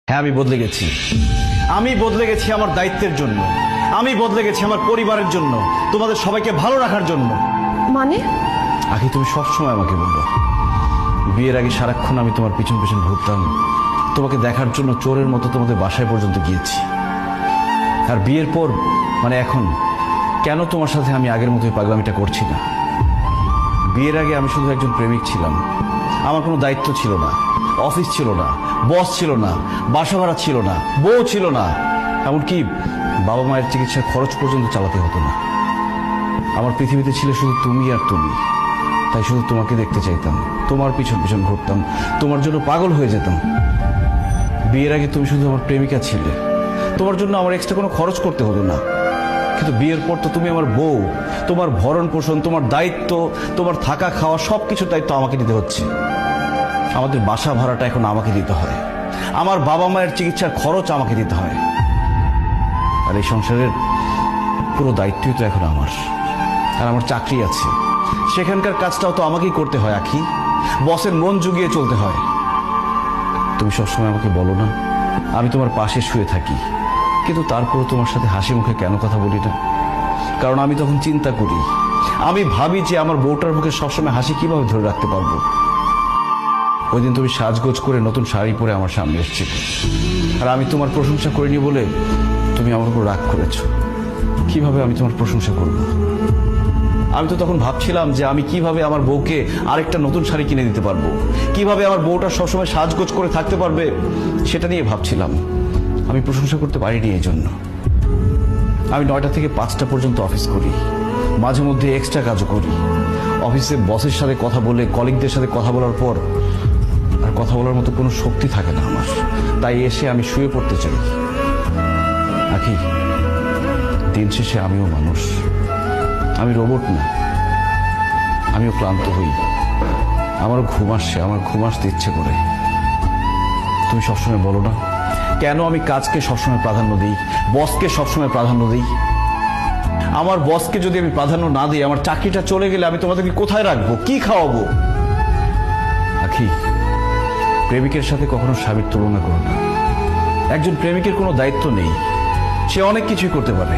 হ্যাঁ, আমি বদলে গেছি। আমি বদলে গেছি আমার দায়িত্বের জন্য। আমি বদলে গেছি আমার পরিবারের জন্য, তোমাদের সবাইকে ভালো রাখার জন্য। মানে? আগে তুমি সবসময় আমাকে বললো, বিয়ের আগে সারাক্ষণ আমি তোমার পিছন পিছন ঘুরতাম, তোমাকে দেখার জন্য চোরের মতো তোমাদের বাসায় পর্যন্ত গিয়েছি। আর বিয়ের পর মানে এখন কেন তোমার সাথে আমি আগের মতোই পাগলামিটা করছি না? বিয়ের আগে আমি শুধু একজন প্রেমিক ছিলাম, আমার কোনো দায়িত্ব ছিল না, অফিস ছিল না, বস ছিল না, বাসা ভাড়া ছিল না, বউ ছিল না, এমনকি বাবা মায়ের চিকিৎসার খরচ পর্যন্ত চালাতে হতো না। আমার পৃথিবীতে ছিল শুধু তুমি আর তুমি। তাই শুধু তোমাকে দেখতে চাইতাম, তোমার পিছন পিছন ঘুরতাম, তোমার জন্য পাগল হয়ে যেতাম। বিয়ের আগে তুমি শুধু আমার প্রেমিকা ছিলে, তোমার জন্য আমার এক্সট্রা কোনো খরচ করতে হতো না। কিন্তু বিয়ের পর তো তুমি আমার বউ, তোমার ভরণ পোষণ, তোমার দায়িত্ব, তোমার থাকা খাওয়া সবকিছুর দায়িত্ব আমাকে নিতে হচ্ছে। আমাদের বাসা ভাড়াটা এখন আমাকে দিতে হয়, আমার বাবা মায়ের চিকিৎসার খরচ আমাকে দিতে হয়। আর এই সংসারের পুরো দায়িত্বই তো এখন আমার। আর আমার চাকরি আছে, সেখানকার কাজটাও তো আমাকেই করতে হয় আখি। বসের মন জুগিয়ে চলতে হয়। তুমি সবসময় আমাকে বলো না আমি তোমার পাশে শুয়ে থাকি, কিন্তু তারপরও তোমার সাথে হাসি মুখে কেন কথা বলি না? কারণ আমি তখন চিন্তা করি, আমি ভাবি যে আমার বউটার মুখে সবসময় হাসি কিভাবে ধরে রাখতে পারবো। ওই দিন তুমি সাজগোজ করে নতুন শাড়ি পরে আমার সামনে এসেছিলে, আর আমি তোমার প্রশংসা করিনি বলে তুমি আমার উপর রাগ করেছো। কিভাবে আমি তোমার প্রশংসা করব? আমি তো তখন ভাবছিলাম যে আমি কিভাবে আমার বউকে আরেকটা নতুন শাড়ি কিনে দিতে পারবো, কিভাবে আমার বউটা সবসময় সাজগোজ করে থাকতে পারবে, সেটা নিয়ে ভাবছিলাম। আমি প্রশংসা করতে পারিনি। এই জন্য আমি 9টা থেকে 5টা পর্যন্ত অফিস করি, মাঝে মধ্যে এক্সট্রা কাজও করি। অফিসে বসের সাথে কথা বলে, কলিগদের সাথে কথা বলার পর আর কথা বলার মতো কোনো শক্তি থাকে না আমার। তাই এসে আমি শুয়ে পড়তে চাই। আখি, দিন শেষে আমিও মানুষ, আমি রোবট না। আমিও ক্লান্ত হই, আমারও ঘুম আসছে, আমার ঘুম আসতে ইচ্ছে করে। তুমি সবসময় বলো না কেন আমি কাজকে সবসময় প্রাধান্য দিই, বসকে সবসময় প্রাধান্য দিই? আমার বসকে যদি আমি প্রাধান্য না দিই, আমার চাকরিটা চলে গেলে আমি তোমাদেরকে কোথায় রাখবো, কি খাওয়াবো? আখি, প্রেমিকের সাথে কখনো স্বামীর তুলনা করো না। একজন প্রেমিকের কোনো দায়িত্ব নেই, সে অনেক কিছুই করতে পারে।